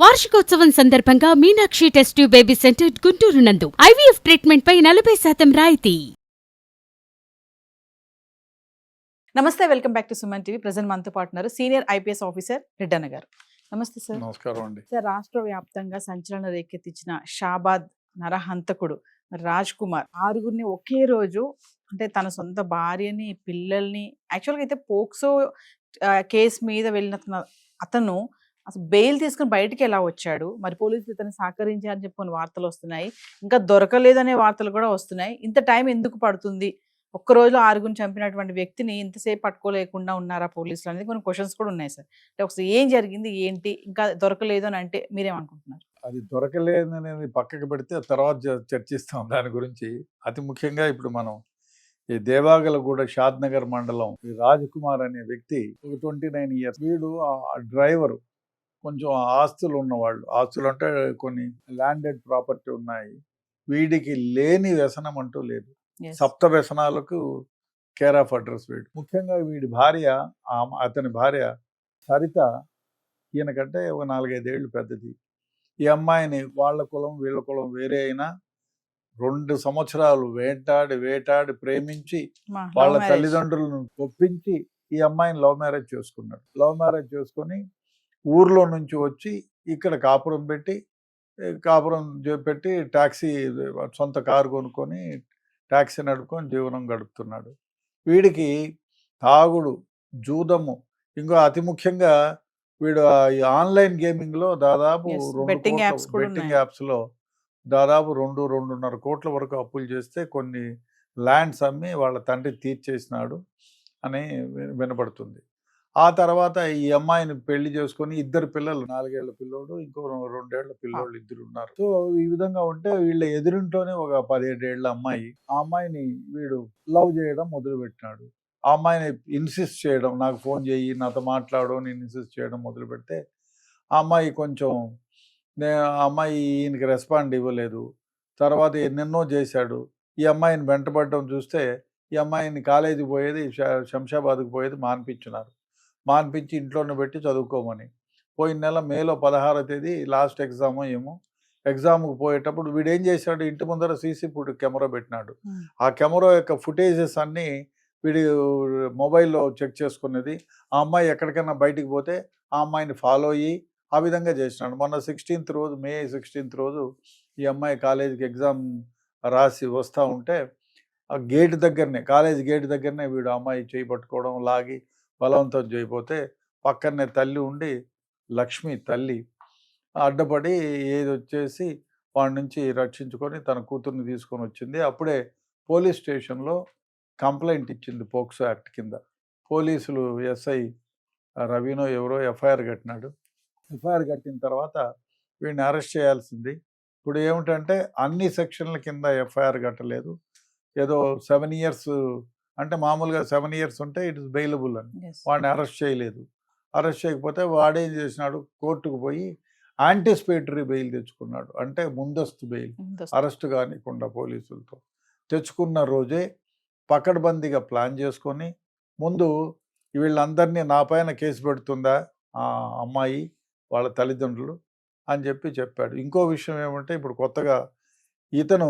వార్షికోత్సవం సందర్భంగా Meenakshi test tube baby centre Guntur నందు ఐవీఎఫ్ ట్రీట్మెంట్ పై 40% రాయితీ. నమస్తే, welcome back to Suman TV. Present మనతో పాటు ఉన్నారు సీనియర్ ఐపీఎస్ ఆఫీసర్ రెడ్డన్న గారు. నమస్తే సార్. నమస్కారం అండి. సార్, రాష్ట్ర వ్యాప్తంగా సంచలన రేకెత్తించిన షాబాద్ నరహంతకుడు రాజ్ కుమార్ ఆరుగురిని ఒకే రోజు, అంటే తన సొంత భార్యని, పిల్లల్ని, యాక్చువల్గా అయితే పోక్సో కేసు మీద వెళ్ళిన అతను అసలు బెయిల్ తీసుకుని బయటికి ఎలా వచ్చాడు, మరి పోలీసులు ఇతను సహకరించారని చెప్పుకొని వార్తలు వస్తున్నాయి, ఇంకా దొరకలేదనే వార్తలు కూడా వస్తున్నాయి. ఇంత టైం ఎందుకు పడుతుంది? ఒక్కరోజులో ఆరుగురిని చంపినటువంటి వ్యక్తిని ఇంతసేపు పట్టుకోలేకుండా ఉన్నారా పోలీసులు అనేది కొన్ని క్వశ్చన్స్ కూడా ఉన్నాయి సార్. అంటే ఒకసారి ఏం జరిగింది, ఏంటి, ఇంకా దొరకలేదు అని అంటే మీరేమనుకుంటున్నారు? అది దొరకలేదనేది పక్కకి పెడితే తర్వాత చర్చిస్తాం దాని గురించి. అతి ముఖ్యంగా ఇప్పుడు మనం ఈ దేవాగలగూడ షాద్నగర్ మండలం ఈ రాజ్ కుమార్ అనే వ్యక్తి ఒక 29 ఇయర్స్. వీడు ఆ డ్రైవరు, కొంచెం ఆస్తులు ఉన్నవాళ్ళు, ఆస్తులు అంటే కొన్ని ల్యాండెడ్ ప్రాపర్టీ ఉన్నాయి. వీడికి లేని వ్యసనం అంటూ లేదు. సప్త వ్యసనాలకు కేర్ ఆఫ్ అడ్రస్ వీడు. ముఖ్యంగా వీడి భార్య, అతని భార్య సరిత ఈయనకంటే ఒక 4-5 ఏళ్ళు పెద్దది. ఈ అమ్మాయిని వాళ్ళ కులం వీళ్ళ కులం వేరే అయినా 2 సంవత్సరాలు వేటాడి ప్రేమించి వాళ్ళ తల్లిదండ్రులను ఒప్పించి ఈ అమ్మాయిని లవ్ మ్యారేజ్ చేసుకున్నాడు. లవ్ మ్యారేజ్ చేసుకొని ఊర్లో నుంచి వచ్చి ఇక్కడ కాపురం పెట్టి ట్యాక్సీ, సొంత కారు కొనుక్కొని ట్యాక్సీ నడుపుకొని జీవనం గడుపుతున్నాడు. వీడికి తాగుడు, జూదము, ఇంకో అతి ముఖ్యంగా వీడు ఈ ఆన్లైన్ గేమింగ్లో దాదాపు బెట్టింగ్ యాప్స్లో దాదాపు 2-2.5 కోట్ల వరకు అప్పులు చేస్తే కొన్ని ల్యాండ్స్ అమ్మి వాళ్ళ తండ్రి తీర్చేసినాడు అని వినపడుతుంది. ఆ తర్వాత ఈ అమ్మాయిని పెళ్లి చేసుకొని 2 పిల్లలు, 4 ఏళ్ల పిల్లోడు, ఇంకో 2 ఏళ్ల పిల్లోళ్ళు 2 ఉన్నారు. సో ఈ విధంగా ఉంటే వీళ్ళ ఎదురింట్లోనే ఒక 17 ఏళ్ల అమ్మాయి, ఆ అమ్మాయిని వీడు లవ్ చేయడం మొదలుపెట్టినాడు. ఆ అమ్మాయిని ఇన్సిస్ట్ చేయడం, నాకు ఫోన్ చేయి, నాతో మాట్లాడు, నేను ఇన్సిస్ట్ చేయడం మొదలు పెడితే ఆ అమ్మాయి కొంచెం అమ్మాయి ఈయనకి రెస్పాండ్ ఇవ్వలేదు. తర్వాత ఎన్నెన్నో చేశాడు. ఈ అమ్మాయిని వెంటబడడం చూస్తే ఈ అమ్మాయిని కాలేజీకి పోయేది, శంషాబాద్కి పోయేది మాన్పించి ఇంట్లోనే పెట్టి చదువుకోమని. పోయిన నెల మేలో 16వ తేదీ లాస్ట్ ఎగ్జామ్ ఏమో, ఎగ్జామ్కి పోయేటప్పుడు వీడు ఏం చేశాడు, ఇంటి ముందర సీసీ కెమెరా పెట్టినాడు. ఆ కెమెరా యొక్క ఫుటేజెస్ అన్నీ వీడి మొబైల్లో చెక్ చేసుకునేది. ఆ అమ్మాయి ఎక్కడికైనా బయటికి పోతే ఆ అమ్మాయిని ఫాలో అయ్యి ఆ విధంగా చేసినాడు. మొన్న మే 16th రోజు ఈ అమ్మాయి కాలేజీకి ఎగ్జామ్ రాసి వస్తూ ఉంటే ఆ గేట్ దగ్గరనే, కాలేజ్ గేట్ దగ్గరనే వీడు అమ్మాయి చేయి పట్టుకోవడం, లాగి బలవంతం చేయకపోతే పక్కనే తల్లి ఉండి, లక్ష్మి తల్లి అడ్డపడి ఏది వచ్చేసి వాడి నుంచి రక్షించుకొని తన కూతుర్ని తీసుకొని వచ్చింది. అప్పుడే పోలీస్ స్టేషన్లో కంప్లైంట్ ఇచ్చింది పోక్సో యాక్ట్ కింద. పోలీసులు ఎస్ఐ రవీనో ఎవరో ఎఫ్ఐఆర్ కట్టినాడు. ఎఫ్ఐఆర్ కట్టిన తర్వాత వీడిని అరెస్ట్ చేయాల్సింది. ఇప్పుడు ఏమిటంటే అన్ని సెక్షన్ల కింద ఎఫ్ఐఆర్ కట్టలేదు. ఏదో 7 ఇయర్స్ అంటే మామూలుగా 7 ఇయర్స్ ఉంటే ఇట్ ఇస్ బెయిలబుల్ అని వాడిని అరెస్ట్ చేయలేదు. అరెస్ట్ చేయకపోతే వాడేం చేసినాడు, కోర్టుకు పోయి యాంటిసిపేటరీ బెయిల్ తెచ్చుకున్నాడు. అంటే ముందస్తు బెయిల్, అరెస్ట్ కానికుండా పోలీసులతో తెచ్చుకున్న రోజే పకడ్బందీగా ప్లాన్ చేసుకొని ముందు వీళ్ళందరినీ నా పైన కేసు పెడుతుందా ఆ అమ్మాయి వాళ్ళ తల్లిదండ్రులు అని చెప్పాడు. ఇంకో విషయం ఏమంటే ఇప్పుడు కొత్తగా ఇతను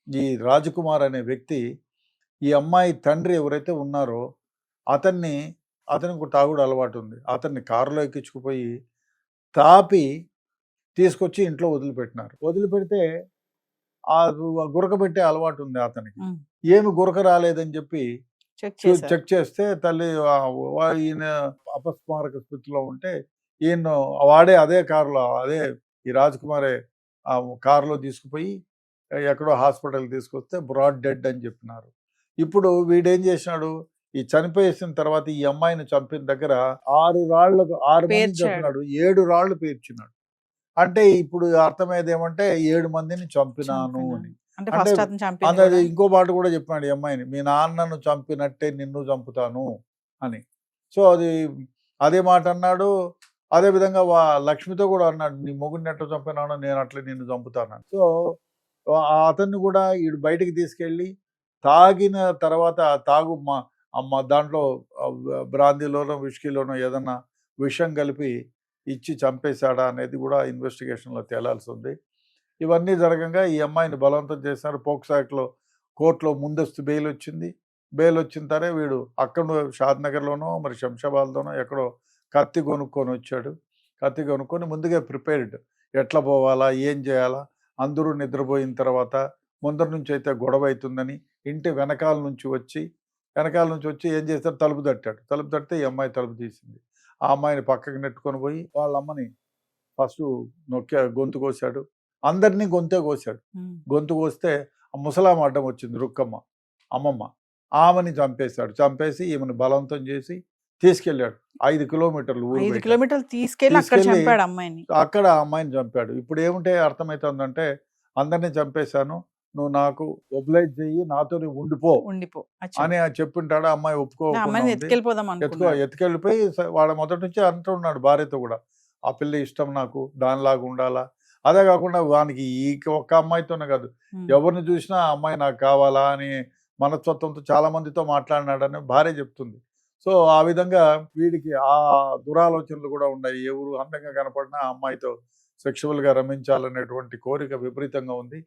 ఈ రాజకుమార్ అనే వ్యక్తి ఈ అమ్మాయి తండ్రి ఎవరైతే ఉన్నారో అతనికి తాగుడు అలవాటు ఉంది. అతన్ని కారులో ఎక్కించుకుపోయి తాపి తీసుకొచ్చి ఇంట్లో వదిలిపెట్టినారు. వదిలిపెడితే ఆ గురక పెట్టే అలవాటు ఉంది అతనికి. ఏమి గురక రాలేదని చెప్పి చెక్ చేస్తే తల్లి ఈయన అపస్మారక స్థితిలో ఉంటే ఈయన వాడే అదే కారులో, అదే ఈ రాజకుమారే ఆ కారులో తీసుకుపోయి ఎక్కడో హాస్పిటల్ తీసుకొస్తే బ్రాడ్ డెడ్ అని చెప్పినారు. ఇప్పుడు వీడేం చేసినాడు, ఈ చనిపోయేసిన తర్వాత ఈ అమ్మాయిని చంపిన దగ్గర 6 మంది చంపినాడు, 7 రాళ్ళు పేర్చినాడు. అంటే ఇప్పుడు అర్థమయ్యేది ఏమంటే 7 మందిని చంపినాను అని. అంటే ఇంకో మాట కూడా చెప్పాడు, ఈ అమ్మాయిని మీ నాన్నను చంపినట్టే నిన్ను చంపుతాను అని. సో అదే మాట అన్నాడు. అదేవిధంగా లక్ష్మితో కూడా అన్నాడు, నీ మొగుడిని ఎట్లా చంపినానో నేను అట్లా నిన్ను చంపుతాను. సో అతన్ని కూడా వీడు బయటికి తీసుకెళ్ళి తాగిన తర్వాత దాంట్లో బ్రాందీలోనో విస్కీలోనో ఏదన్నా విషం కలిపి ఇచ్చి చంపేశాడా అనేది కూడా ఇన్వెస్టిగేషన్లో తేలాల్సి ఉంది. ఇవన్నీ జరగంగా ఈ అమ్మాయిని బలవంతం చేశారు. పోక్సో యాక్ట్లో కోర్టులో ముందస్తు బెయిల్ వచ్చింది. బెయిల్ వచ్చిన తరే వీడు అక్కడ షాద్నగర్లోనో మరి శంషాబాద్లోనో ఎక్కడో కత్తి కొనుక్కొని వచ్చాడు. కత్తి కొనుక్కొని ముందుగా ప్రిపేర్డ్, ఎట్లా పోవాలా, ఏం చేయాలా, అందరూ నిద్రపోయిన తర్వాత ముందర నుంచి అయితే గొడవ అవుతుందని ఇంటి వెనకాల నుంచి వచ్చి ఏం చేస్తారు, తలుపు తట్టాడు. తలుపు తట్టితే ఈ అమ్మాయి తలుపు తీసింది. ఆ అమ్మాయిని పక్కకి నెట్టుకొని పోయి వాళ్ళ అమ్మని ఫస్ట్ గొంతు కోసాడు. అందరినీ గొంతే కోసాడు. గొంతు కోస్తే ఆ ముసలామ అడ్డం వచ్చింది, రుక్కమ్మ అమ్మమ్మ. ఆమెని చంపేశాడు. చంపేసి ఈమెను బలవంతం చేసి తీసుకెళ్ళాడు 5 కిలోమీటర్లు ఊరు 5 బయట. కిలోమీటర్లు తీసుకెళ్ళి అక్కడ తీసుకెళ్ళి చంపాడు అమ్మాయిని. అక్కడ ఆ అమ్మాయిని చంపాడు. ఇప్పుడు ఏముంటే అర్థమవుతుందంటే, అందరినీ చంపేశాను, నువ్వు నాకు ఒబ్లైజ్ చెయ్యి, నాతోనే ఉండిపో అచ్చా. అని చెప్పింటాడు. ఆ అమ్మాయి ఆ ఒప్పుకోకుండా అమ్మాయిని ఉంది. ఎత్తుకెళ్ళిపోదాం అనుకున్నాడు. ఎత్తుకెళ్ళిపోయి వాడు మొదటి నుంచి అంటున్నాడు భార్యతో కూడా, ఆ పిల్ల ఇష్టం నాకు, దానిలాగా ఉండాలా. అదే కాకుండా వానికి ఈ ఒక్క అమ్మాయితోనే కాదు, ఎవరిని చూసినా ఆ అమ్మాయి నాకు కావాలా అని మనస్తత్వంతో చాలా మందితో మాట్లాడినాడని భార్య చెప్తుంది. సో ఆ విధంగా వీడికి ఆ దురాలోచనలు కూడా ఉన్నాయి. ఎవరు అందంగా కనపడినా ఆ అమ్మాయితో సెక్షువల్గా రమించాలనేటువంటి కోరిక విపరీతంగా ఉంది.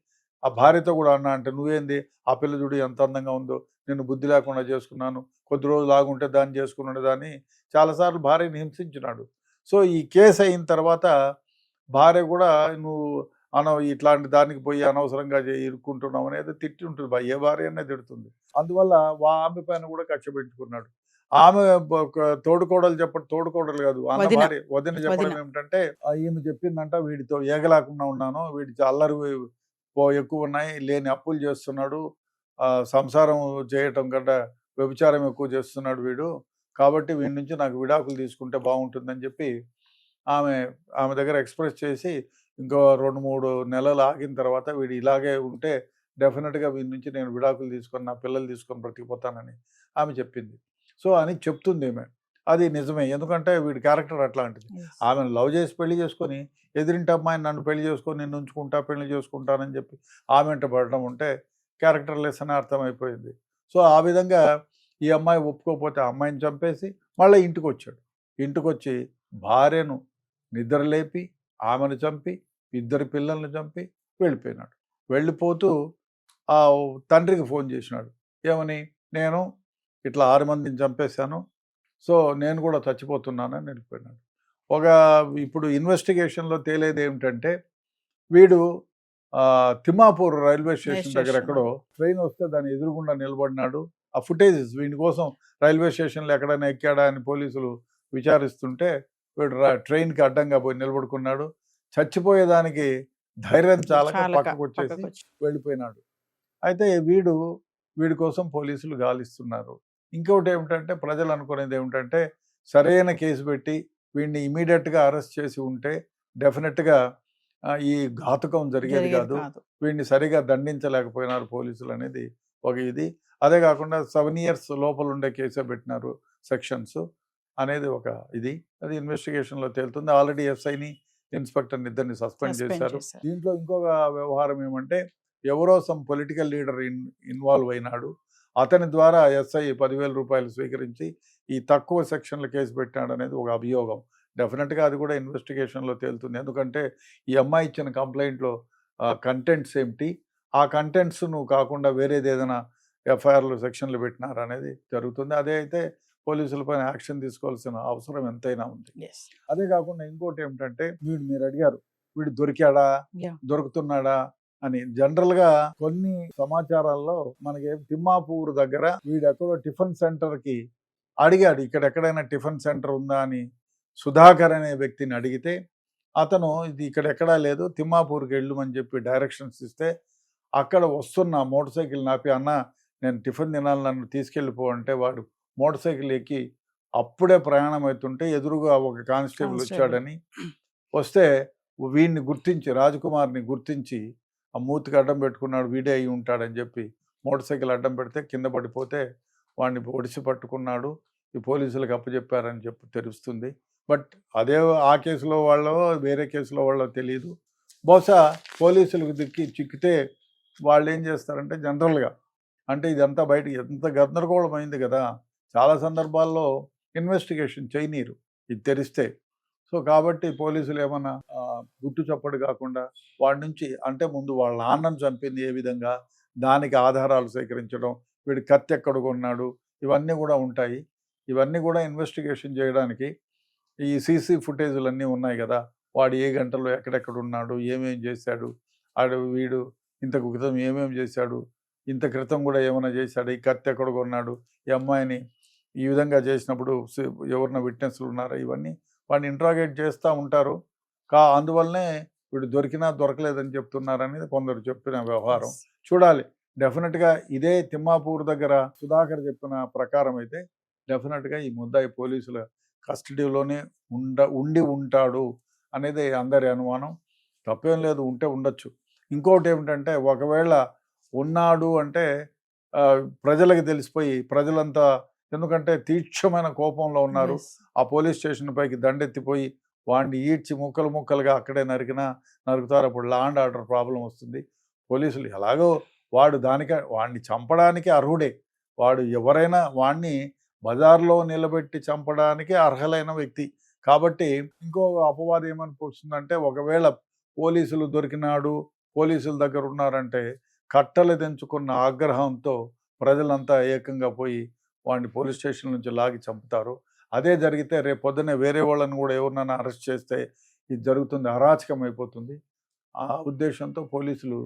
ఆ భార్యతో కూడా అన్నా, అంటే నువ్వేంది, ఆ పిల్ల చూడు ఎంత అందంగా ఉందో, నేను బుద్ధి లేకుండా చేసుకున్నాను, కొద్ది రోజులు ఆగుంటే దాన్ని చేసుకునేదాన్ని చాలాసార్లు భార్యని హింసించినాడు. సో ఈ కేసు అయిన తర్వాత భార్య కూడా నువ్వు ఇట్లాంటి దానికి పోయి అనవసరంగా ఇరుక్కుంటున్నావు అనేది తిట్టి ఉంటుంది. ఏ భార్య అనేది తిడుతుంది. అందువల్ల ఆమె పైన కూడా కక్ష పెంచుకున్నాడు. ఆమె తోడుకోడలు తోడుకోడలు కాదు, ఆమె భార్య వదిన చెప్పడం ఏమిటంటే, ఈమె చెప్పిందంట, వీడితో ఏగలేకుండా ఉన్నాను, వీడి అల్లరి ఎక్కువ ఉన్నాయి, లేని అప్పులు చేస్తున్నాడు, సంసారం చేయటం కంటే వ్యభిచారం ఎక్కువ చేస్తున్నాడు వీడు, కాబట్టి వీడి నుంచి నాకు విడాకులు తీసుకుంటే బాగుంటుందని చెప్పి ఆమె దగ్గర ఎక్స్ప్రెస్ చేసి, ఇంకో 2-3 నెలలు ఆగిన తర్వాత వీడు ఇలాగే ఉంటే డెఫినెట్గా వీడి నుంచి నేను విడాకులు తీసుకొని నా పిల్లలు తీసుకొని బ్రతికిపోతానని ఆమె చెప్పింది. సో అని చెప్తుంది ఈమె. అది నిజమే, ఎందుకంటే వీడి క్యారెక్టర్ అట్లాంటిది. ఆమెను లవ్ చేసి పెళ్లి చేసుకొని ఎదురింటి అమ్మాయిని నన్ను పెళ్లి చేసుకొని నిన్ను ఉంచుకుంటా, పెళ్లి చేసుకుంటానని చెప్పి ఆమె వెంట పడడం ఉంటే క్యారెక్టర్ లెస్ అని అర్థమైపోయింది. సో ఆ విధంగా ఈ అమ్మాయి ఒప్పుకోకపోతే ఆ అమ్మాయిని చంపేసి మళ్ళీ ఇంటికి వచ్చాడు. ఇంటికి వచ్చి భార్యను నిద్రలేపి ఆమెను చంపి 2 పిల్లల్ని చంపి వెళ్ళిపోయినాడు. వెళ్ళిపోతూ ఆ తండ్రికి ఫోన్ చేసినాడు. ఏమని, నేను ఇట్లా 6 మందిని చంపేశాను, సో నేను కూడా చచ్చిపోతున్నానని వెళ్ళిపోయినాడు. ఇప్పుడు ఇన్వెస్టిగేషన్లో తేలేది ఏమిటంటే, వీడు తిమ్మాపూర్ రైల్వే స్టేషన్ దగ్గర ఎక్కడో ట్రైన్ వస్తే దాని ఎదురుగుండా నిలబడినాడు. ఆ ఫుటేజెస్ వీడి కోసం రైల్వే స్టేషన్లో ఎక్కడైనా ఎక్కాడా అని పోలీసులు విచారిస్తుంటే వీడు ట్రైన్కి అడ్డంగా పోయి నిలబడుకున్నాడు. చచ్చిపోయేదానికి ధైర్యం చాలక పక్కకు వచ్చేసి వెళ్ళిపోయినాడు. అయితే వీడి కోసం పోలీసులు గాలిస్తున్నారు. ఇంకొకటి ఏమిటంటే, ప్రజలు అనుకునేది ఏమిటంటే, సరైన కేసు పెట్టి వీడిని ఇమీడియట్గా అరెస్ట్ చేసి ఉంటే డెఫినెట్గా ఈ ఘాతుకం జరిగేది కాదు. వీడిని సరిగా దండించలేకపోయినారు పోలీసులు అనేది ఒక ఇది. అదే కాకుండా 7 years లోపల ఉండే కేసే పెట్టినారు సెక్షన్స్ అనేది ఒక ఇది. అది ఇన్వెస్టిగేషన్లో తేలుతుంది. ఆల్రెడీ ఎస్ఐని ఇన్స్పెక్టర్ని ఇద్దరిని సస్పెండ్ చేశారు. దీంట్లో ఇంకొక వ్యవహారం ఏమంటే, ఎవరో సమ్ పొలిటికల్ లీడర్ ఇన్వాల్వ్ అయినాడు. అతని ద్వారా ఎస్ఐ 10,000 రూపాయలు స్వీకరించి ఈ తక్కువ సెక్షన్ల కేసు పెట్టాడు అనేది ఒక అభియోగం. డెఫినెట్గా అది కూడా ఇన్వెస్టిగేషన్లో తేలుతుంది. ఎందుకంటే ఈ అమ్మాయి ఇచ్చిన కంప్లైంట్లో కంటెంట్స్ ఏమిటి, ఆ కంటెంట్స్ నువ్వు కాకుండా వేరేది ఏదైనా ఎఫ్ఐఆర్లు సెక్షన్లు పెట్టినారు అనేది జరుగుతుంది. అదే అయితే పోలీసులపైన యాక్షన్ తీసుకోవాల్సిన అవసరం ఎంతైనా ఉంది. అదే కాకుండా ఇంకోటి ఏమిటంటే, మీరు అడిగారు వీడు దొరికాడా, దొరుకుతున్నాడా అని. జనరల్గా కొన్ని సమాచారాల్లో మనకి తిమ్మాపూర్ దగ్గర వీడు ఎక్కడో టిఫిన్ సెంటర్కి అడిగాడు, ఇక్కడ ఎక్కడైనా టిఫిన్ సెంటర్ ఉందా అని సుధాకర్ అనే వ్యక్తిని అడిగితే, అతను ఇది ఇక్కడ ఎక్కడా లేదు, తిమ్మాపూర్కి వెళ్ళమని చెప్పి డైరెక్షన్స్ ఇస్తే, అక్కడ వస్తున్న మోటార్ సైకిల్ నాపి, అన్న నేను టిఫిన్ తినాలి, నన్ను తీసుకెళ్ళిపో అంటే వాడు మోటార్ సైకిల్ ఎక్కి అప్పుడే ప్రయాణం అవుతుంటే ఎదురుగా ఒక కానిస్టేబుల్ వచ్చాడని వస్తే వీడిని గుర్తించి, రాజకుమార్ని గుర్తించి ఆ మూతికి అడ్డం పెట్టుకున్నాడు, వీడే అయి ఉంటాడని చెప్పి మోటార్ సైకిల్ అడ్డం పెడితే కింద పడిపోతే వాడిని ఒడిసి పట్టుకున్నాడు. ఈ పోలీసులకు అప్పచెప్పారని చెప్పి తెలుస్తుంది. బట్ అదే ఆ కేసులో వాళ్ళో వేరే కేసులో వాళ్ళో తెలియదు. బహుశా పోలీసులకు చిక్కితే వాళ్ళు ఏం చేస్తారంటే, జనరల్గా అంటే ఇదంతా బయటకు ఎంత గందరగోళమైంది కదా, చాలా సందర్భాల్లో ఇన్వెస్టిగేషన్ చేయనీరు ఇది తెలిస్తే. సో కాబట్టి పోలీసులు ఏమన్నా గుట్టు చప్పుడు కాకుండా వాడి నుంచి, అంటే ముందు వాళ్ళ నాన్నను చంపింది ఏ విధంగా, దానికి ఆధారాలు సేకరించడం, వీడి కత్తి ఎక్కడ కొన్నాడు, ఇవన్నీ కూడా ఉంటాయి. ఇవన్నీ కూడా ఇన్వెస్టిగేషన్ చేయడానికి ఈ సీసీ ఫుటేజులు అన్నీ ఉన్నాయి కదా, వాడు ఏ గంటలో ఎక్కడెక్కడ ఉన్నాడు, ఏమేం చేశాడు, వీడు ఇంతకు క్రితం ఏమేం చేశాడు, ఇంత క్రితం కూడా ఏమైనా చేశాడు, ఈ కత్తి ఎక్కడ కొన్నాడు, ఈ అమ్మాయిని ఈ విధంగా చేసినప్పుడు ఎవరిన విట్నెస్లు ఉన్నారా, ఇవన్నీ వాడిని ఇంట్రాగేట్ చేస్తూ ఉంటారు. అందువల్లనే వీడు దొరికినా దొరకలేదని చెప్తున్నారనేది కొందరు చెప్పిన వ్యవహారం. చూడాలి. డెఫినెట్గా ఇదే తిమ్మాపూర్ దగ్గర సుధాకర్ చెప్పిన ప్రకారం అయితే డెఫినెట్గా ఈ ముద్దాయి పోలీసుల కస్టడీలోనే ఉండి ఉంటాడు అనేది అందరి అనుమానం. తప్పేం లేదు, ఉంటే ఉండొచ్చు. ఇంకోటి ఏమిటంటే, ఒకవేళ ఉన్నాడు అంటే ప్రజలకు తెలిసిపోయి ప్రజలంతా, ఎందుకంటే తీక్షమైన కోపంలో ఉన్నారు, ఆ పోలీస్ స్టేషన్ పైకి దండెత్తిపోయి వాడిని ఈడ్చి ముక్కలు ముక్కలుగా అక్కడే నరుకుతారు. అప్పుడు లా అండ్ ఆర్డర్ ప్రాబ్లం వస్తుంది. పోలీసులు ఎలాగో వాడిని చంపడానికి అర్హుడే, వాడు ఎవరైనా వాడిని బజార్లో నిలబెట్టి చంపడానికి అర్హులైన వ్యక్తి కాబట్టి. ఇంకో అపవాదం ఏమనిపిస్తుందంటే, ఒకవేళ పోలీసులు దొరికినాడు, పోలీసుల దగ్గర ఉన్నారంటే కట్టలు తెంచుకున్న ఆగ్రహంతో ప్రజలంతా ఏకంగా పోయి వాడిని పోలీస్ స్టేషన్ నుంచి లాగి చంపుతారు. అదే జరిగితే రేపు పొద్దున్నే వేరే వాళ్ళని కూడా ఎవరినైనా అరెస్ట్ చేస్తే ఇది జరుగుతుంది, అరాచకం అయిపోతుంది. ఆ ఉద్దేశంతో పోలీసులు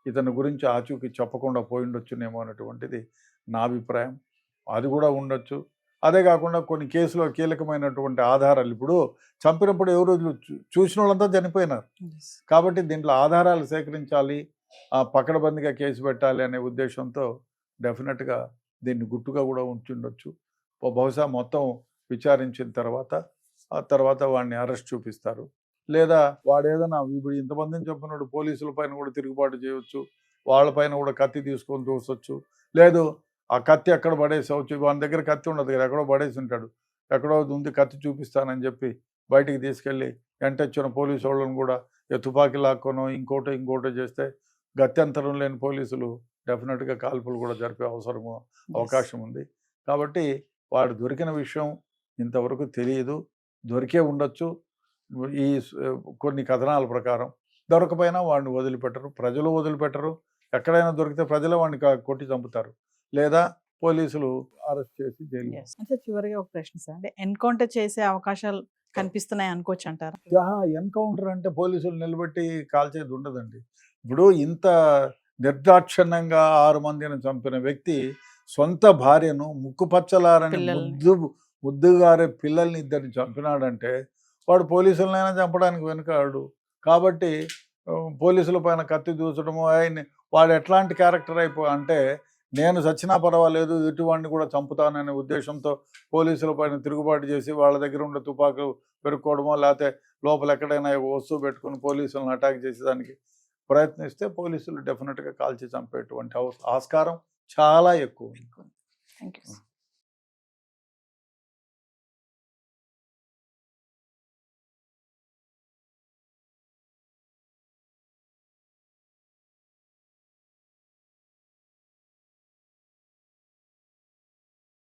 ఇతని గురించి ఆచూకీ చెప్పకుండా పోయిండొచ్చునేమో అనేటువంటిది నా అభిప్రాయం. అది కూడా ఉండొచ్చు. అదే కాకుండా కొన్ని కేసులో కీలకమైనటువంటి ఆధారాలు, ఇప్పుడు చంపినప్పుడు ఎవరు చూసిన వాళ్ళంతా చనిపోయినారు కాబట్టి దీంట్లో ఆధారాలు సేకరించాలి, పకడ్బందీగా కేసు పెట్టాలి అనే ఉద్దేశంతో డెఫినెట్గా దీన్ని గుట్టుగా కూడా ఉంచుండొచ్చు. బహుశా మొత్తం విచారించిన తర్వాత వాడిని అరెస్ట్ చూపిస్తారు. లేదా వాడు ఏదైనా ఇప్పుడు ఇంతమందిని చెప్పినప్పుడు పోలీసుల పైన కూడా తిరుగుబాటు చేయవచ్చు, వాళ్ళపైన కూడా కత్తి తీసుకొని చూసొచ్చు. లేదు ఆ కత్తి ఎక్కడ పడేసవచ్చు, వాని దగ్గర కత్తి ఉండదు కదా, ఎక్కడో పడేసి ఉంటాడు, ఎక్కడో ఉంది కత్తి చూపిస్తానని చెప్పి బయటికి తీసుకెళ్ళి వెంటొచ్చిన పోలీసు వాళ్ళని కూడా తుపాకీ లాక్కొనో ఇంకోటో చేస్తే గత్యంతరం లేని పోలీసులు డెఫినెట్గా కాల్పులు కూడా జరిపే అవకాశం ఉంది. కాబట్టి వాడు దొరికిన విషయం ఇంతవరకు తెలియదు, దొరికే ఉండొచ్చు. ఈ కొన్ని కథనాల ప్రకారం దొరకపోయినా వాడిని వదిలిపెట్టరు, ప్రజలు వదిలిపెట్టరు. ఎక్కడైనా దొరికితే ప్రజలు వాడిని కొట్టి చంపుతారు, లేదా పోలీసులు అరెస్ట్ చేసి జైలు. అంటే చివరిగా ఒక ప్రశ్న సార్, అంటే ఎన్కౌంటర్ చేసే అవకాశాలు కనిపిస్తున్నాయి అనుకోవచ్చు అంటారు? ఎన్కౌంటర్ అంటే పోలీసులు నిలబెట్టి కాల్చేది ఉండదండి. ఇప్పుడు ఇంత నిర్దాక్షిణ్యంగా 6 మందిని చంపిన వ్యక్తి సొంత భార్యను ముక్కుపచ్చలారని ముద్దుగారే పిల్లల్ని 2 చంపినాడంటే వాడు పోలీసులనైనా చంపడానికి వెనుకాడు. కాబట్టి పోలీసుల పైన కత్తి దూచడము, వాడు ఎట్లాంటి క్యారెక్టర్ అంటే నేను చచ్చినా పర్వాలేదు ఇటువంటిని కూడా చంపుతాననే ఉద్దేశంతో పోలీసుల పైన తిరుగుబాటు చేసి వాళ్ళ దగ్గర ఉండే తుపాకులు పెరుక్కోవడమో, లేకపోతే లోపల ఎక్కడైనా వస్తువు పెట్టుకుని పోలీసులను అటాక్ చేసేదానికి ప్రయత్నిస్తే పోలీసులు డెఫినెట్గా కాల్చి చంపేటువంటి ఆస్కారం చాలా ఎక్కువ. Thank you.